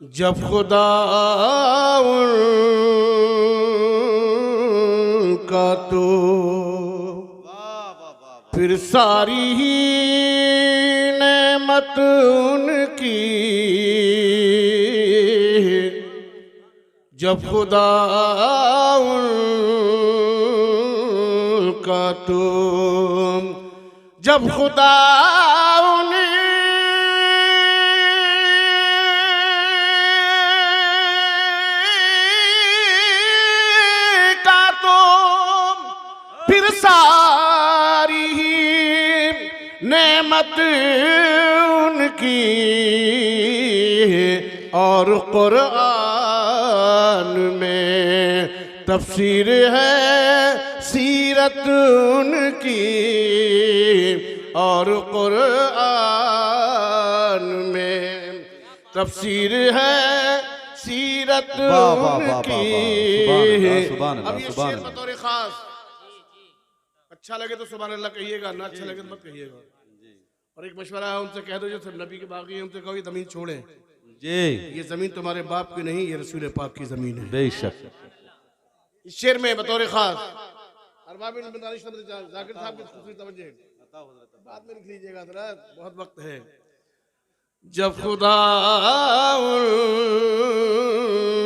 जब खुदा उनका तो फिर सारी ही नेमत उनकी। जब खुदा उनका तो जब खुदा उनका तो फिर सारी ही नेमत उनकी। और कुरान में तफसीर है सीरत उनकी। और कुरान में तफसीर है सीरत उनकी। अब ये शेर बतौर खास अच्छा लगे तो सुभान अल्लाह कहिएगा, ना अच्छा लगे तो मत कहिएगा। और एक मशवरा है, उनसे कह दो जो सब नबी के बागी हैं उनसे कहो ये जमीन छोड़े जी, ये जमीन तुम्हारे बाप की नहीं, ये रसूल पाक की जमीन है। बेशक इस शेर में बतौर खास अरबाब जाकिर साहब की खुशी तवज्जो बाद में लिख लीजिएगा जरा, बहुत वक्त है। जब खुदा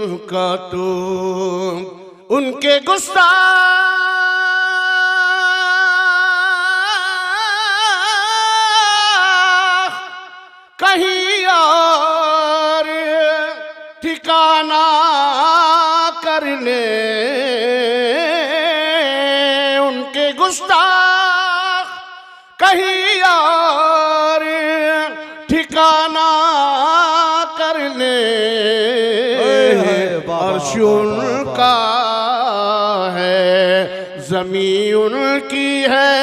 उनका तो उनके गुस्ताख कहीं और ठिकाना कर ले। उनके गुस्ताख कहीं और ठिकाना कर ले। अर्श उनका है ज़मीन उनकी है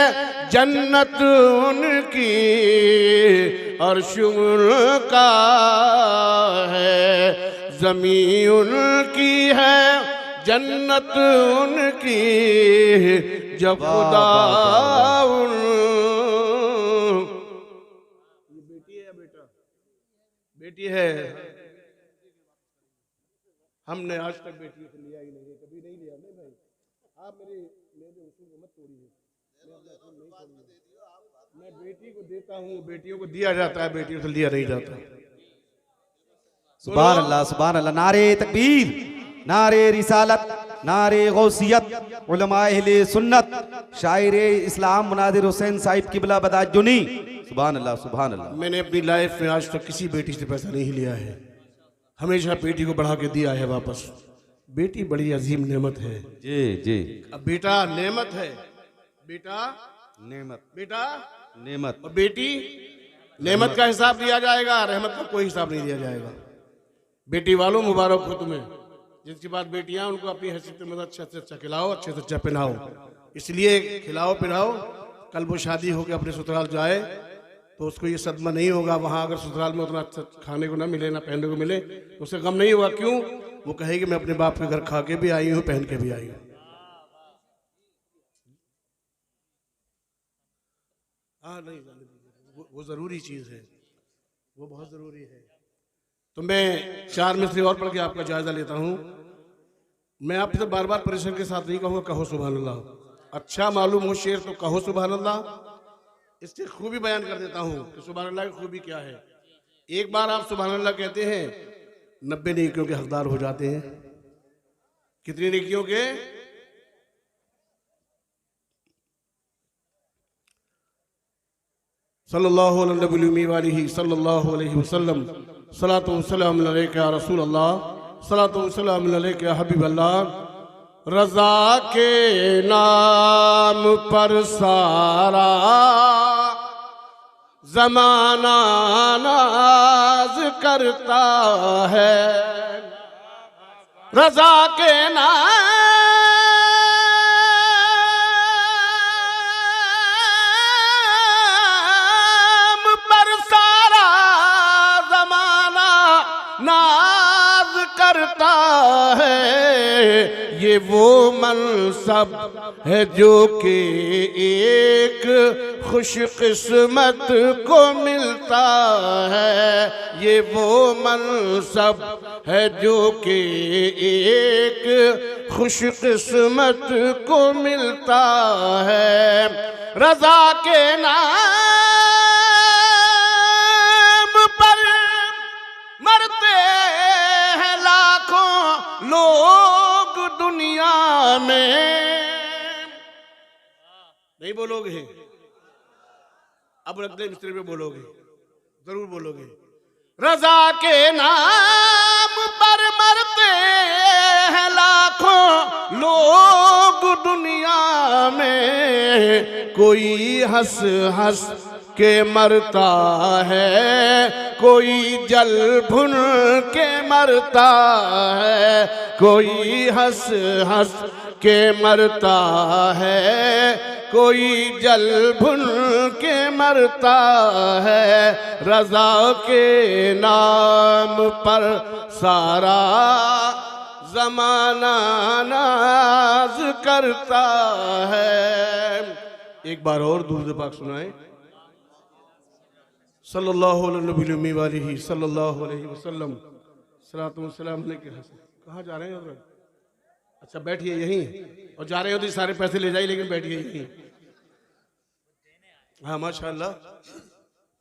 जन्नत उनकी। अर्श उनका है ज़मीन उनकी है जन्नत उनकी। जब खुदा बेटी है, हमने आज तक बेटियों से लिया ही नहीं है, कभी नहीं लिया। नहीं भाई, आप मेरे उसूल को मत तोड़िए। मैं बेटी को देता हूँ, बेटियों को दिया जाता है, बेटियों से लिया नहीं जाता। सुभान अल्लाह, सुभान अल्लाह। नारे तकबीर, नारे रिसालत, नारे गौसियत, उलमाए अहले सुन्नत, शायर इस्लाम मुनादिर हुसैन साहिब किबला बदाजुनी। सुभान अल्लाह, सुभान अल्लाह। मैंने अपनी लाइफ में आज तक किसी बेटी से पैसा नहीं लिया है, हमेशा बेटी को बढ़ा के दिया है वापस। बेटी बड़ी अजीम नेमत है जी जी। अब बेटा नेमत है, बेटा नेमत, बेटा नेमत और बेटी नेमत का हिसाब दिया जाएगा, रहमत का कोई हिसाब नहीं दिया जाएगा। बेटी वालों मुबारक हो तुम्हें, जिनकी बात बेटियां उनको अपनी हैसियत में अच्छे से अच्छा खिलाओ, अच्छे से अच्छा पहनाओ। इसलिए खिलाओ पिलाओ, कल वो शादी होकर अपने ससुराल जाए तो उसको ये सदमा नहीं होगा। वहां अगर ससुराल में उतना अच्छा खाने को ना मिले, ना पहनने को मिले, तो उसे गम नहीं होगा। क्यों? वो कहेगी मैं अपने बाप के घर खा के भी आई हूँ, पहन के भी आई हूँ। हाँ नहीं, वो जरूरी चीज है, वो बहुत जरूरी है। तो मैं 4 मिसरे और पढ़ के आपका जायजा लेता हूँ। मैं आपसे बार बार परेशान के साथ नहीं कहूँगा कहो सुभान अल्लाह। अच्छा मालूम हो शेर तो कहो सुभान अल्लाह। इसकी खूबी बयान कर देता हूँ कि सुभान अल्लाह की खूबी क्या है। एक बार आप सुभान अल्लाह कहते हैं 90 नेकियों के हकदार हो जाते हैं। कितनी नेकियों के? सल्लल्लाहु अलैहि वसल्लम। सलातो वस्सलाम अलैका या रसूल अल्लाह, सलातो वस्सलाम अलैका या हबीब अल्लाह। रज़ा के नाम पर सारा ज़माना नाज करता है। रज़ा के नाम पर सारा ज़माना नाज करता है। ये वो मनसब है जो कि एक खुशकिस्मत को मिलता है, ये वो मनसब है जो कि एक खुशकिस्मत को मिलता है। रज़ा के नाम पर मरते हैं लाखों लोग दुनिया में। नहीं बोलोगे? अब अगले मिस्त्री पे बोलोगे, जरूर बोलोगे। रज़ा के नाम पर मरते हैं लाखों लोग दुनिया में, कोई हंस हंस के मरता है, कोई जल भुन के मरता है, कोई हंस हंस के मरता है, कोई जल भुन के मरता है। रज़ा के नाम पर सारा ज़माना नाज करता है। एक बार और दूर पाक सुनाए। सल्लल्लाहु अलैहि वालिही सल्लल्लाहु अलैहि वसल्लम। सलातो व सलाम अलैहि। कहाँ जा रहे हैं हज़रत? अच्छा बैठिए यहीं, और जा रहे हो तो सारे पैसे ले जाइए, लेकिन बैठिए यहीं। हाँ माशाअल्लाह।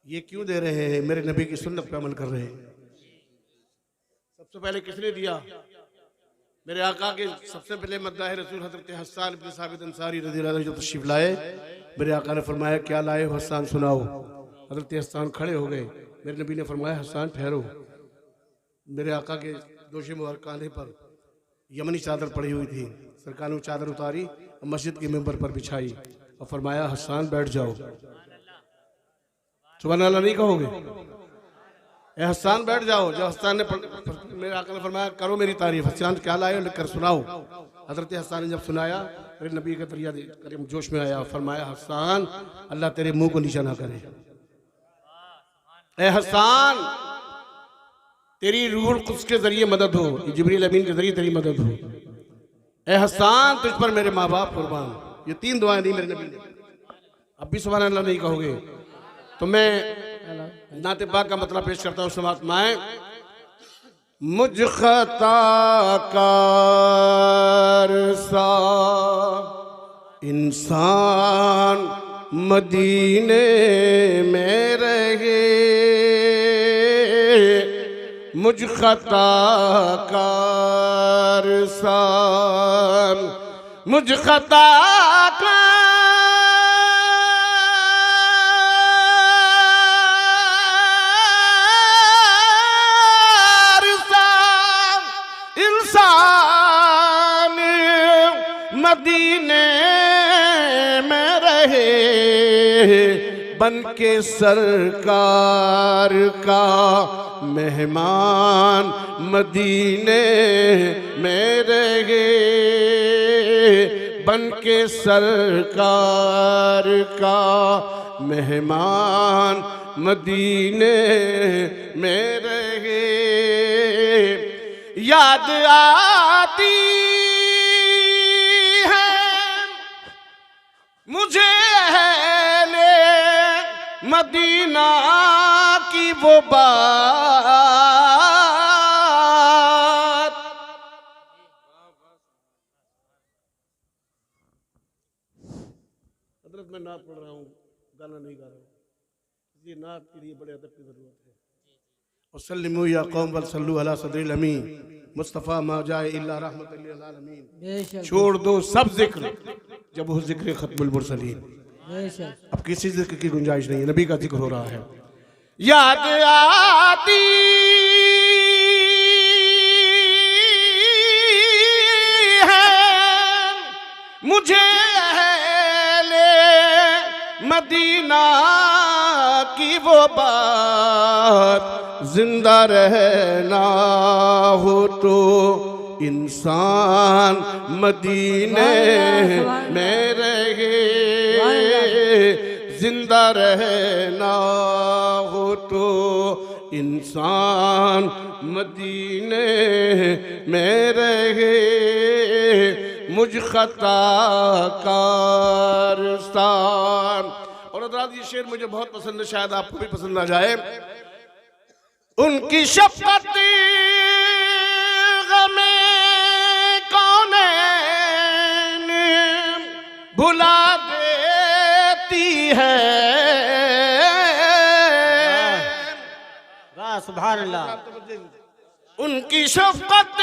ये क्यों दे रहे हैं? मेरे नबी की सुन्नत पे अमल कर रहे हैं। सबसे पहले किसने दिया? मेरे आका के सबसे पहले मद्दाह रसूल हज़रत हस्सान इब्न साबित अंसारी रज़ियल्लाहु अन्हु जो तशरीफ लाए, मेरे आका ने फरमाया क्या लाए हो हस्सान, सुनाओ। हज़रत हस्सान खड़े हो गए। मेरे नबी ने फरमाया हस्सान ठहरो। मेरे आका के दोषी मुबारक कांधे पर यमनी चादर पड़ी हुई थी। सरकार ने चादर उतारी और मस्जिद के मेंबर पर बिछाई और फरमाया हस्सान बैठ जाओ। सुभान अल्लाह नहीं कहोगे? ए हस्सान बैठ जाओ। जब हस्सान ने मेरे आका ने फरमाया करो मेरी तारीफ। हस्सान क्या लाए लिख कर सुनाओ। हजरत हस्सान ने जब सुनाया, मेरे नबी का दरिया करीम जोश में आया। फरमाया हस्सान अल्लाह तेरे मुंह को नीचा ना करे। ए हस्सान तेरी रूहुल कुद्स के जरिए मदद हो, जिब्रील अमीन के जरिए तेरी मदद हो। ए हस्सान तुझ पर मेरे माँ बाप कुर्बान। ये 3 दुआएं दी मेरे नबी ने। अब भी सुभान अल्लाह नहीं कहोगे तो मैं नाते पाक का मतलब पेश करता हूँ। समात माए। मुझ खताकार सा इंसान मदीने में रहे, मुझ खताकार सा, मुझ खताकार सा इंसान मदीने में रहे, बन के सरकार का मेहमान मदीने में रहे, बन के सरकार का मेहमान मदीने में रहे। याद आती है मुझे अहले मदीना की वो बात। हज़रत मैं नात पढ़ रहा हूँ, गाना नहीं गा रहा हूँ, इसलिए नात के लिए बड़े अदब की जरूरत है। वसल्लिमू या कौम वसल्लू अला सदरिल अमीन मुस्तफ़ा मा जाए इल्ला रहमतल लिल आलमीन। छोड़ दो सब जिक्र जब वो जिक्र खत्मुल मुरसलीन। अब किसी जिक्र की गुंजाइश नहीं है, नबी का जिक्र हो रहा है। याद आती है मुझे अहले मदीना की वो बात, जिंदा रहना हो तो इंसान मदीने में रहे, जिंदा रहना हो तो इंसान मदीने में रहे। मुझ खता कारस्तान। और हज़रात ये शेर मुझे बहुत पसंद है, शायद आपको भी पसंद आ जाए। उनकी शफ़क़त गमे कौनैन भुला देती है। वाह सुभान अल्लाह। उनकी शफ़क़त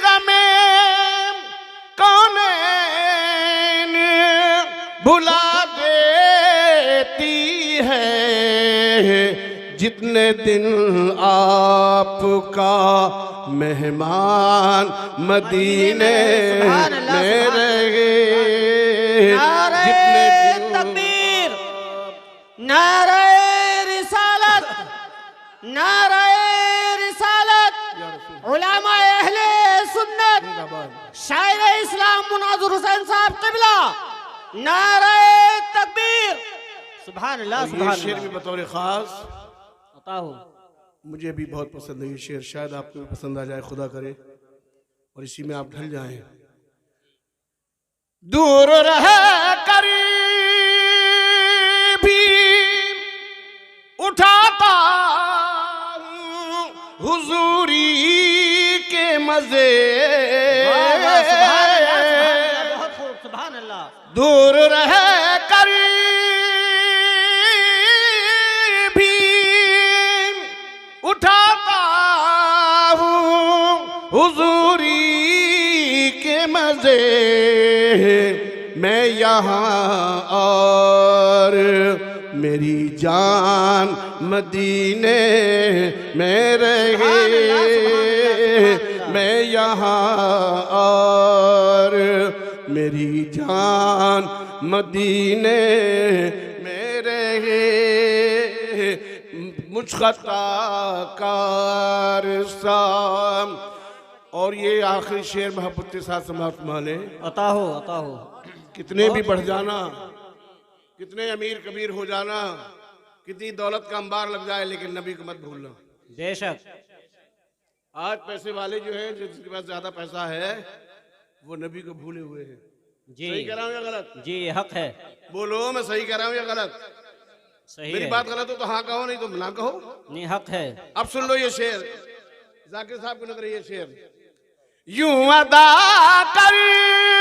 गमे कौनैन भुला देती है। जितने दिन आपका मेहमान मदीने में रहे, जितने दिन तकबीर, नारे रिसालत, नारे रिसालत, उलमा अहले सुन्नत, शायर इस्लाम मुनाज़िर हुसैन साहब क़िबला, नारे तकबीर। सुभान अल्लाह ये सुभान शेर भी अल्लाह। बतौर खास अता हो। मुझे भी बहुत पसंद है ये शेर, शायद आपको भी पसंद आ जाए, खुदा करे और इसी में आप ढल जाएं। दूर रह कर भी उठाता हूँ हुजूरी के मजे। बहुत खूब सुभान अल्लाह। दूर रह कर भी उठाता हूँ हुजूरी के मजे। मैं यहाँ और मेरी जान मदीने में रहे। मैं यहाँ और मेरी जान मदीने में रहे। मुझ खता कारस्तान। और ये आखिरी शेर मोहब्बत के साथ समाप्त माने। अता हो अता हो। कितने भी बढ़ जाना, कितने अमीर कबीर हो जाना, कितनी दौलत का अंबार लग जाए, लेकिन नबी को मत भूलना। बेशक। आज पैसे वाले जो हैं, जिसके पास ज्यादा पैसा है, वो नबी को भूले हुए हैं। जी सही कह रहा हूँ या गलत? जी हक है। बोलो मैं सही कह रहा हूँ या गलत? सही मेरी है। बात गलत हो तो हाँ कहो, नहीं तो ना कहो। नहीं हक है। अब सुन लो ये शेर, जाकिर साहब को नजर ये शेर। यूं अदा करते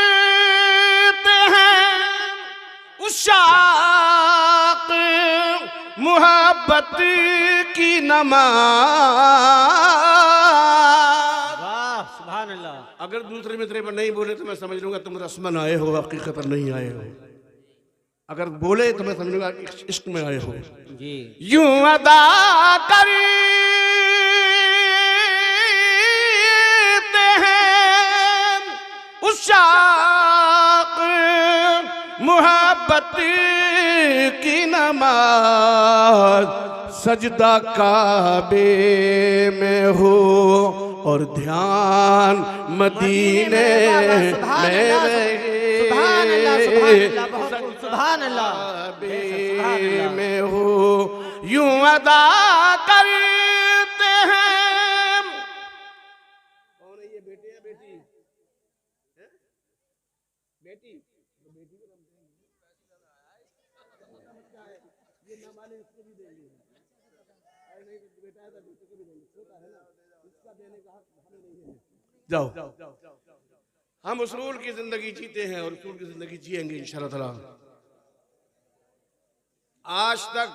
हैं उशाक मोहब्बत की नमाज। वाह सुभान अल्लाह। अगर दूसरे मित्र पर नहीं बोले तो मैं समझ लूंगा तुम रस्मन आए हो, हकीकत नहीं आए हो। अगर बोले तो मैं समझ लूंगा इश्क में आए हो। जी यूं अदा करते हैं उशाक मोहब्बत की नमाज। सजदा काबे में हो और ध्यान मदीने में रहे। सुभान अल्लाह बहुत खूब, सुभान अल्लाह में हो यूं अदा करते हैं। कौन है ये, बेटे या बेटी? बेटी जाओ। हम उसूल की जिंदगी जीते हैं और उसूल की जिंदगी जिएंगे इंशाअल्लाह ताला। आज तक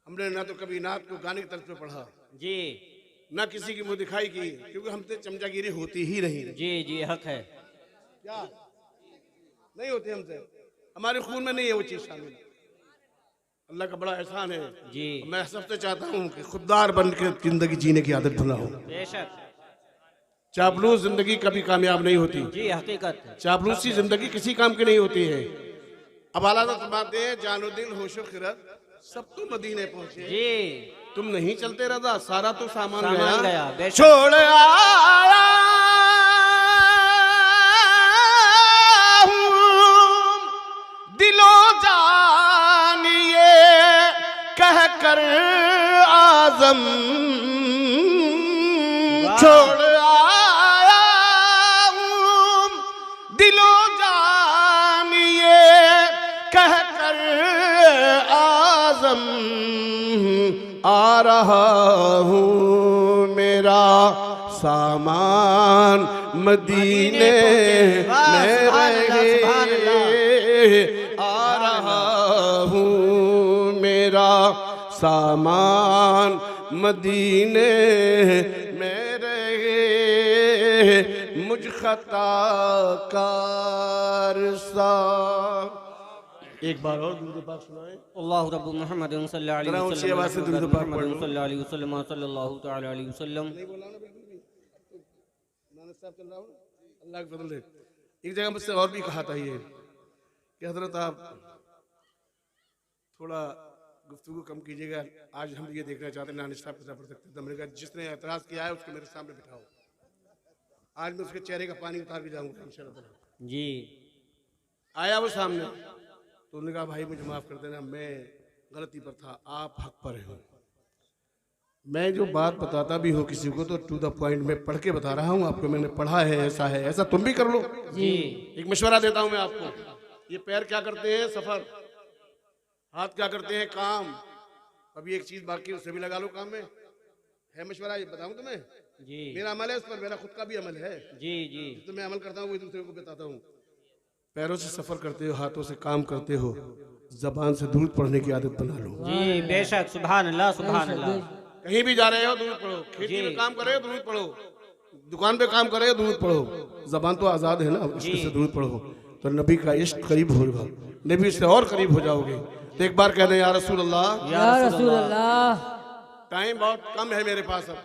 हमने ना तो कभी नात को गाने की तरफ पे पढ़ा, जी ना किसी की मुंह दिखाई की, क्योंकि हमसे चमचागिरी होती ही नहीं। जी जी हक है। क्या नहीं होती हमसे, हमारे खून में नहीं है वो चीज शामिल। अल्लाह का बड़ा एहसान है जी मैं सबसे चाहता हूँ कि खुददार बन के जिंदगी जीने की आदत बनाओ। बेशक। चापलूस जिंदगी कभी कामयाब नहीं होती। जी हकीकत है। चापलूसी जिंदगी किसी काम की नहीं होती है। अब आला बातें हैं, जानो दिल होशो खिरत सब तो मदीने पहुंचे। जी तुम नहीं चलते रजा, सारा तो सामान गया गया। बेशक। छोड़ आया हूं दिलो जानिए कह कर आजम। छोड़ आ रहा हूँ मेरा सामान मदीने में रहे, आ रहा हूँ मेरा सामान मदीने में रहे, मुझ खता कार सा। एक बार और दुरूद पाक सुनाएं। अल्लाहु रब्बु मुहम्मद सल्लल्लाहु अलैहि जरा ऊंची आवाज से दुरूद पाक पढ़ लो। सल्लल्लाहु अलैहि वसल्लम सल्लल्लाहु तआला अलैहि वसल्लम। नहीं बोला ना बिल्कुल भी। नाना साहब चल रहा हूँ, अल्लाह के फजल से। एक जगह मुझसे और भी कहा था ये कि हजरत आप थोड़ा गुफ्तगू कम कीजिएगा, आज हम ये देखना चाहते हैं नाना साहब कैसा पढ़ सकते हैं। तो मैंने कहा जिसने एतराज किया है उसको मेरे सामने बिठाओ, आज मैं उसके चेहरे का पानी उतार के जाऊंगा इंशाअल्लाह। जी आया वो सामने तो उन्होंने कहा भाई मुझे माफ कर देना, मैं गलती पर था, आप हक पर हो। मैं जो बात बताता भी हूँ किसी को तो टू द पॉइंट में पढ़ के बता रहा हूँ आपको, मैंने पढ़ा है, ऐसा तुम भी कर लो। जी एक मशवरा देता हूँ मैं आपको, ये पैर क्या करते हैं सफर, हाथ क्या करते हैं काम, अभी एक चीज बाकी उसे भी लगा लो काम में, है मशवरा, ये बताऊँ तुम्हें। जी मेरा अमल है उस पर, मेरा खुद का भी अमल है, जी जी तो मैं अमल करता हूँ वही दूसरे को बताता हूँ। पैरों से सफर करते हो, हाथों से काम करते हो, जबान से दूध पढ़ने की आदत बना लो। जी बेशक, सुभान अल्लाह सुभान अल्लाह। कहीं भी जा रहे हो दूध पढ़ो, खेती में काम कर रहे हो दूध पढ़ो, दुकान पे काम कर रहे हो दूध पढ़ो, जबान तो आजाद है ना, इसके से दूध पढ़ो तो नबी का इश्क करीब होगा, नबी से और करीब हो जाओगे। तो एक बार कहने या रसूल अल्लाह, या रसूल अल्लाह। टाइम बहुत कम है मेरे पास अब,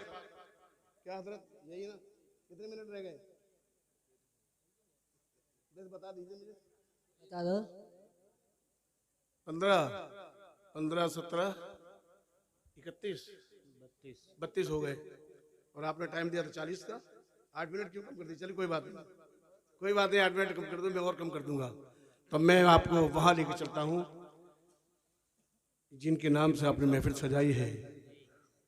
क्या हजरत यही ना, कितने मिनट रह गए, बस बता दीजिए मुझे। बता दो। 15, 15, 17, 31, 32 हो गए और आपने टाइम दिया था 40 का, 8 मिनट क्यों कम कर दी? चलिए कोई बात नहीं, कोई बात नहीं, 8 मिनट कम कर दूं, मैं और कम कर दूंगा। तो मैं आपको वहां लेकर चलता हूं जिनके नाम से आपने महफिल सजाई है,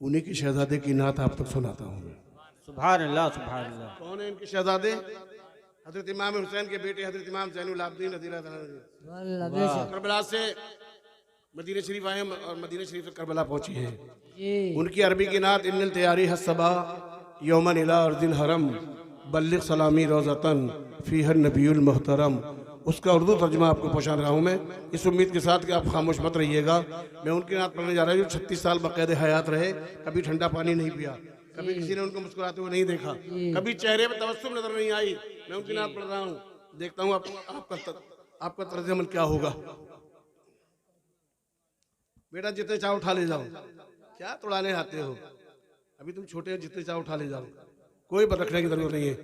उन्हीं की शहजादे की नात आप तक सुनाता हूँ। सुभान अल्लाह सुभान अल्लाह। कौन है इनके शहजादे? हजरत इमाम हुसैन के बेटे हजरत इमाम ज़ैनुल आबिदीन करबला से मदीना शरीफ आए और मदीना शरीफ से करबला पहुंची हैं। उनकी अरबी की नात इन्नल तैयारी हसबा यौमन इला अर्दिल हरम बल्लिग सलामी रोज़तन फीहर नबीउल मुहतरम, उसका उर्दू तर्जुमा आपको पहुंचा रहा हूँ मैं, इस उम्मीद के साथ कि आप खामोश मत रहिएगा। मैं उनकी नात पढ़ने जा रहा हूँ जो 36 साल बक़ैद हयात रहे, कभी ठंडा पानी नहीं पिया, कभी किसी ने उनको मुस्कुराते हुए नहीं देखा, कभी चेहरे पर तबस्सुम नजर नहीं आई। मैं उनकी नात पढ़ रहा हूँ, देखता हूँ आपका तर्ज अमल क्या होगा। बेटा जितने चाहो उठा ले जाओ, क्या तोड़ाने आते हो, अभी तुम छोटे हो, जितने चाहो उठा ले जाओ, कोई बात रखने की जरूरत नहीं है।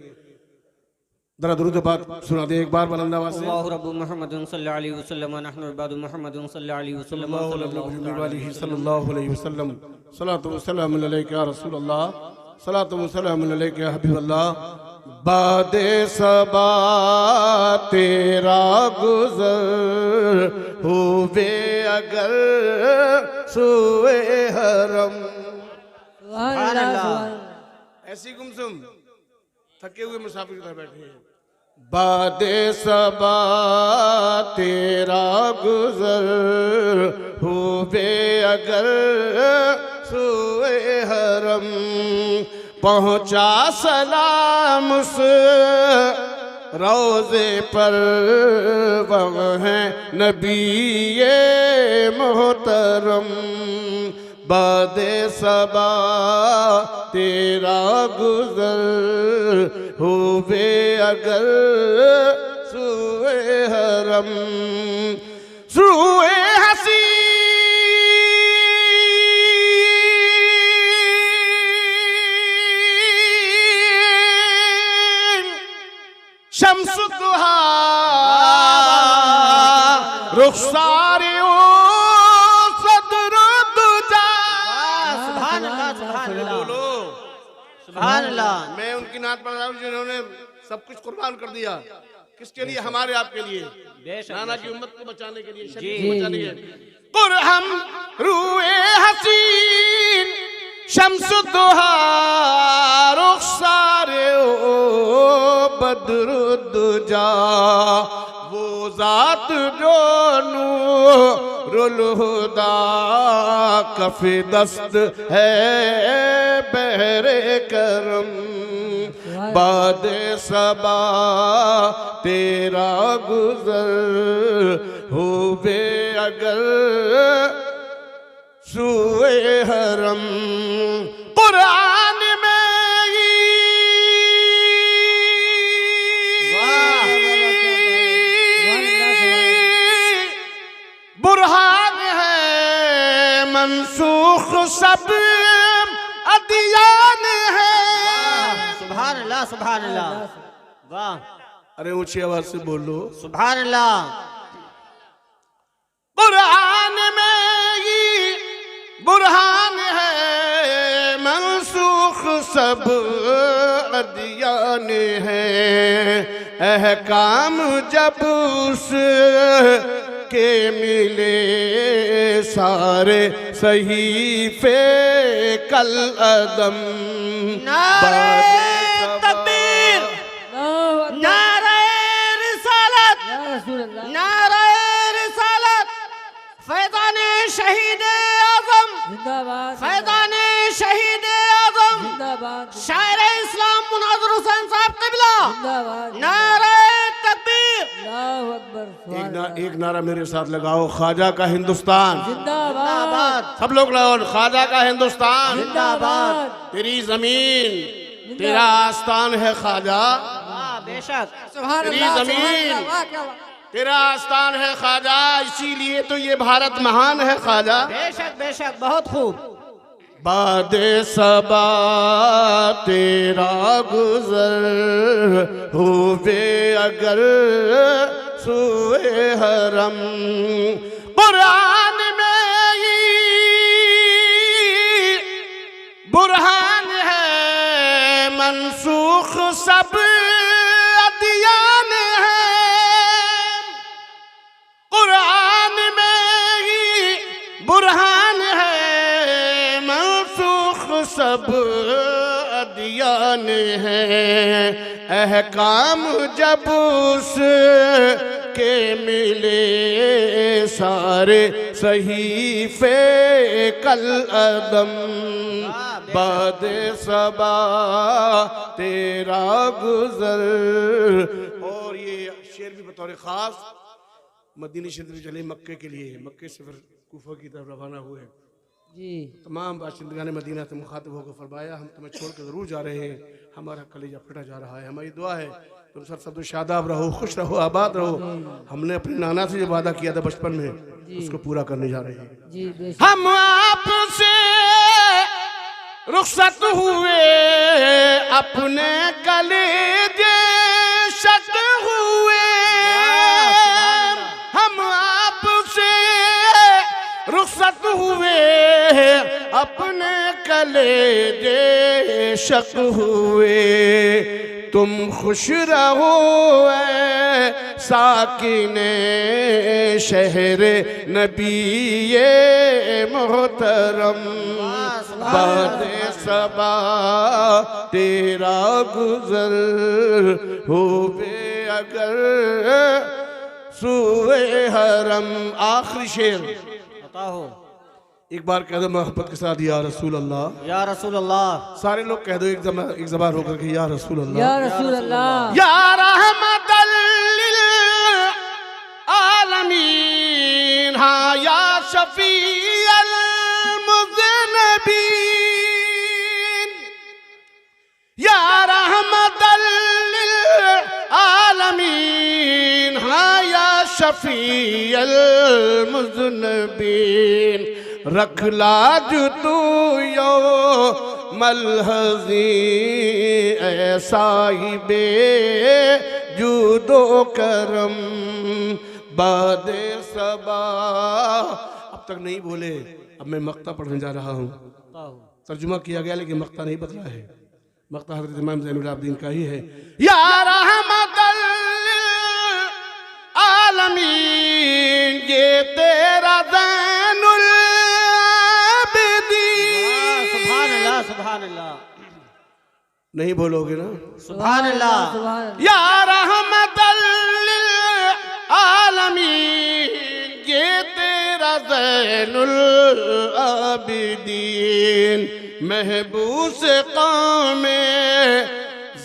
जरा दुरूद बात सुना दे एक बार बुलंद आवाज से। अल्लाहु रब्बु मुहम्मद सल्लल्लाहु अलैहि वसल्लम व नहनु इबादु मुहम्मद सल्लल्लाहु अलैहि वसल्लम सल्लल्लाहु अलैहि वसल्लम, सलातु व सलाम अलैका या रसूल अल्लाह, सलातु व सलाम अलैका या हबीब अल्लाह। बादे सबा तेरा गुज़र हुए अगर सुए हरम। सुभान अल्लाह। ऐसी गुमसुम थके हुए मुसाफिर की तरह बैठे हैं। बादे सबा तेरा गुज़र हुए अगर सुए हरम, पहुंचा सलाम उस रोज़े पर, वह है नबी मोहतरम। बादे सबा तेरा गुज़र हुए अगर सुए हरम, सुए हसीन शम्स दुहा रुखसारे सुभान अल्लाह। मैं उनकी नात पढ़ रहा हूँ जिन्होंने सब कुछ कुर्बान कर दिया, किसके लिए? हमारे आपके लिए, नाना की उम्मत को बचाने के लिए, शरीफ को बचाने के लिए। कुरहम रूए हसीन शम्स दुहा रुखसारे बद्रुद्दुजा, वो जात जो नूर गुल हुदा कफ़े दस्त है बहरे करम बाद सबा तेरा गुजर हुए अगर सुए हरम कुरान में बुरहान है मनसूख सब अदियान है। सुभान अल्लाह सुभान अल्लाह। वाह अरे ऊंची आवाज से बोलो सुभान अल्लाह। कुरान में ये बुरहान है मनसूख सब अदियान है। अहकाम जब उस के मिले सारे सहीफे कल अदम नारे तकबीर नारे रिसालत नारे रिसालत फैज़ान शहीद आज़म फैज़ान शहीद आज़म शायर इस्लाम मुनाज़िर हुसैन साहब क़िबला नारे तकबीर। एक नारा मेरे साथ लगाओ ख्वाजा का हिंदुस्तान जिंदाबाद सब लोग लगाओ ख्वाजा का हिंदुस्तान जिंदाबाद। तेरी जमीन तेरा आस्थान है ख्वाजा बेशक तेरी जमीन तेरा आस्थान है ख्वाजा इसीलिए तो ये भारत महान है ख्वाजा। बेशक बेशक बहुत खूब। बाद सबा तेरा गुजर हुए अगर सुए हरम कुरान में ये बुरहान है मनसूख सब अदियान है। कुरान में ये बुरहान है मनसूख सब अदियान है। अहकाम जब उस के मिले सारे सहीफे कल अदम बाद सबा तेरा गुजर। और ये शेर भी बतौर खास मदीने शरीफ चले मक्के के लिए मक्के से फिर कूफा की तरफ रवाना हुए जी। तमाम बाशिंदगान मदीना से मुखातिब होकर फरमाया हम तुम्हें छोड़ कर जरूर जा रहे हैं हमारा कलेजा फटा जा रहा है। हमारी दुआ है तुम सब शादाब रहो खुश रहो आबाद रहो। हमने अपने नाना से जो वादा किया था बचपन में उसको पूरा करने जा रहे हैं। हम आपसे रुखसत हुए अपने कलेजे शक हुए। हम आपसे रुखसत हुए अपने कलेजे शक हुए। तुम खुश रहो साकिने शहर नबी मोहतरम बाद सबा तेरा गुजर होवे अगर सुए हरम। आखिरी शेर बताओ एक बार कह दो मोहब्बत के साथ या रसूल अल्लाह या रसूल अल्लाह। सारे लोग कह दो एक जबान होकर के या रसूल अल्लाह या रसूल अल्लाह। या रहमतल लिल आलमीन हाँ या शफीअल मुज़नबीन या रहमतल लिल आलमीन हाँ या शफीअल मुज़नबीन। रख लाज तू यो मलहजी ऐसा ही बे जूदो करम बाद सबा। अब तक नहीं बोले अब मैं मक्ता पढ़ने जा रहा हूँ। तर्जुमा किया गया लेकिन मक्ता नहीं बदला है। मक्ता हज़रत इमाम ज़ैनुल आबिदीन का ही है। या रहमतल आलमीन ये तेरा ज़ैनुल सुभान अल्लाह। नहीं बोलोगे ना सुभान अल्लाह। या रहमतल लिल आलमीन ये तेरा ज़ैनुल आबिदीन महबूस कौम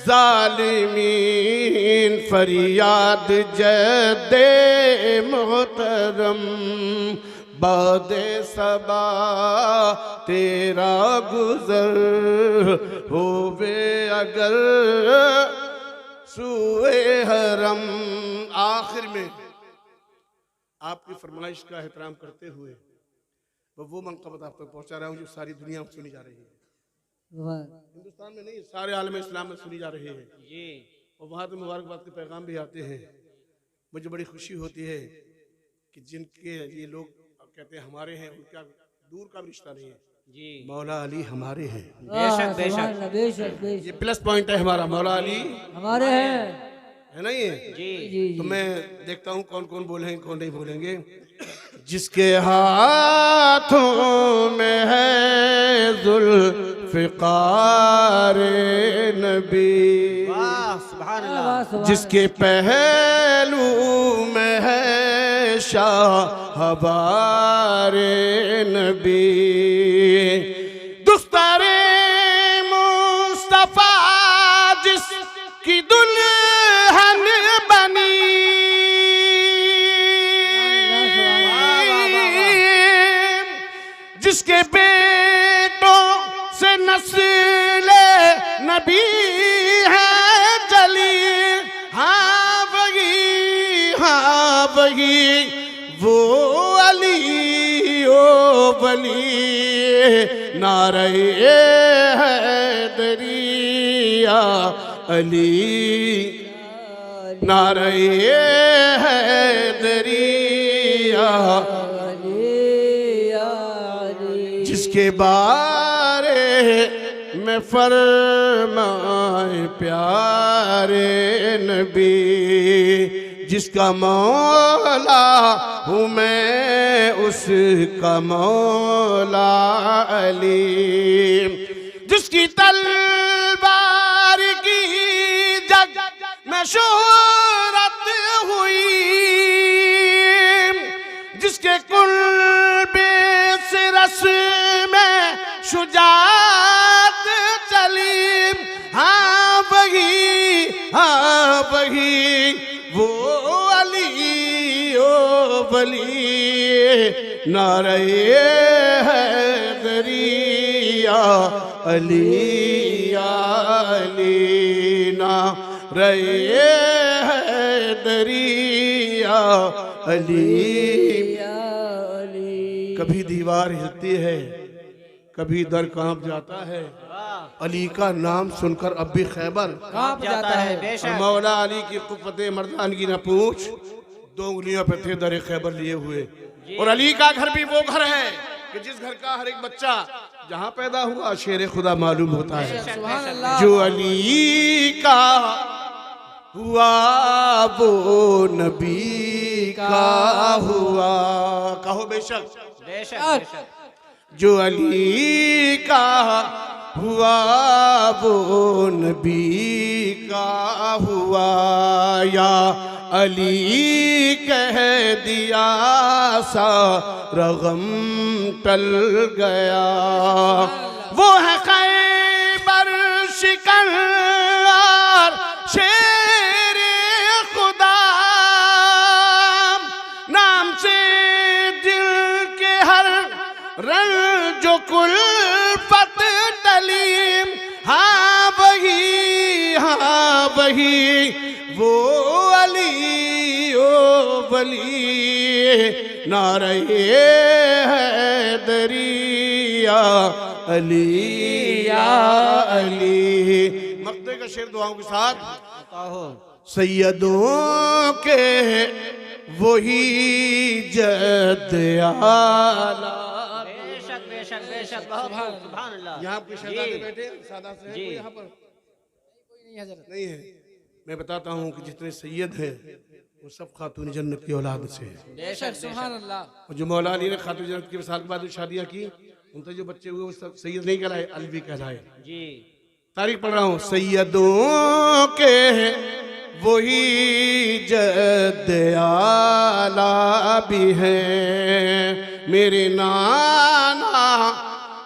ज़ालिमीन फरियाद जद्दे मोहतरम बादे सबा तेरा गुजर होवे अगर सुए हरम। आखिर में आपकी फरमाइश का एहतराम करते हुए वो मनक़बत आप तक पहुंचा रहा हूँ जो सारी दुनिया में सुनी जा रही है, हिंदुस्तान में नहीं सारे आलम इस्लाम में सुनी जा रही है जी। और वहाँ तो मुबारकबाद के पैगाम भी आते हैं। मुझे बड़ी खुशी होती है कि जिनके ये लोग कहते हैं हमारे हैं, उनका दूर का रिश्ता नहीं है जी। मौला अली हमारे हैं, बेशक बेशक बेशक ये प्लस पॉइंट है हमारा। मौला अली हमारे हैं, है नहीं है जी जी। तो मैं देखता हूँ कौन कौन बोलेंगे कौन नहीं बोलेंगे। जिसके हाथों में है ज़ुल्फ़िकार नबी, सुभान अल्लाह, जिसके पहलू में है शाहबार नबी, दुस्तारे मुस्तफा जिसकी दुल्हन बनी, जिसके बेटों से नस्ल नबी है जली, हाँ वही वो अली ओ वली नारे हैदरिया अली, नारे हैदरिया जिसके बारे में फरमाए प्यारे नबी, जिसका मौला हूँ मैं उसका मौला अली, जिसकी तलवार की जग में शोहरत हुई, जिसके कुल्बे से रस में शुजात चली, हाँ वही वो अली ओ वली नारे हैदरिया अली अली नारे हैदरिया अली। कभी दीवार हिलती है, कभी दर कांप जाता है, अली का नाम सुनकर अब भी खैबर कांप जाता है। और मौला अली की कुव्वते मर्दानगी न पूछ, 2 उंगलियों पे थे दर खैबर लिए हुए। और अली का घर भी वो घर है कि जिस घर का हर एक बच्चा जहाँ पैदा हुआ शेर खुदा मालूम होता है। जो अली का हुआ वो नबी का हुआ, कहो बेशक बेशक। जो अली का हुआ वो नबी का हुआ, या अली कह दिया सा रगम टल गया। वो है खैबर शिकन और शेर खुदा, नाम से दिल के हर रंग जो कुल्फत टली, हाँ वही वो अली ओ वली नारे हैदरिया अली या अली। मक्ते का शेर दुआओं के साथ सैयदों के वही जद आला। बेशक बेशक बेशक, बहुत सुभान अल्लाह। यहाँ आपके शहजादे बैठे सादा से जी। कोई यहाँ पर नहीं है। मैं बताता हूँ कि जितने सैयद हैं वो सब खातून जन्नत की औलाद से हैं। बेशक सुभान अल्लाह। और जो मौला अली ने खातून जन्नत की विसाल के बाद जो शादियाँ की, उनसे जो बच्चे हुए वो सब सैयद नहीं कहलाए, अलवी कहलाए। जी तारीख पढ़ रहा हूँ। सैयदों के वही जद आला भी हैं, मेरे नाना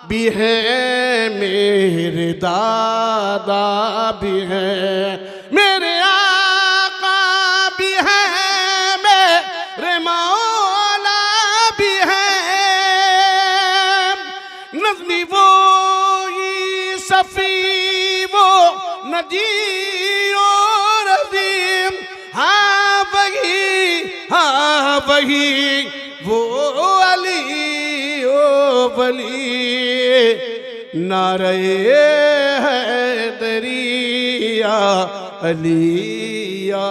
भी हैं, मेरे दादा भी हैं, मेरे आका भी हैं, मेरे मौला भी हैं। नज़्मी वो सफ़ी वो नजी और अज़ीम, हाँ वही वो अली ओ वली। नारे हैदरिया अली या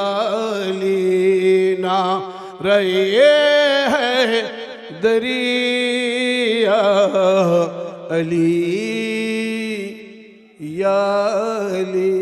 अली, नारे हैदरिया अली या अली।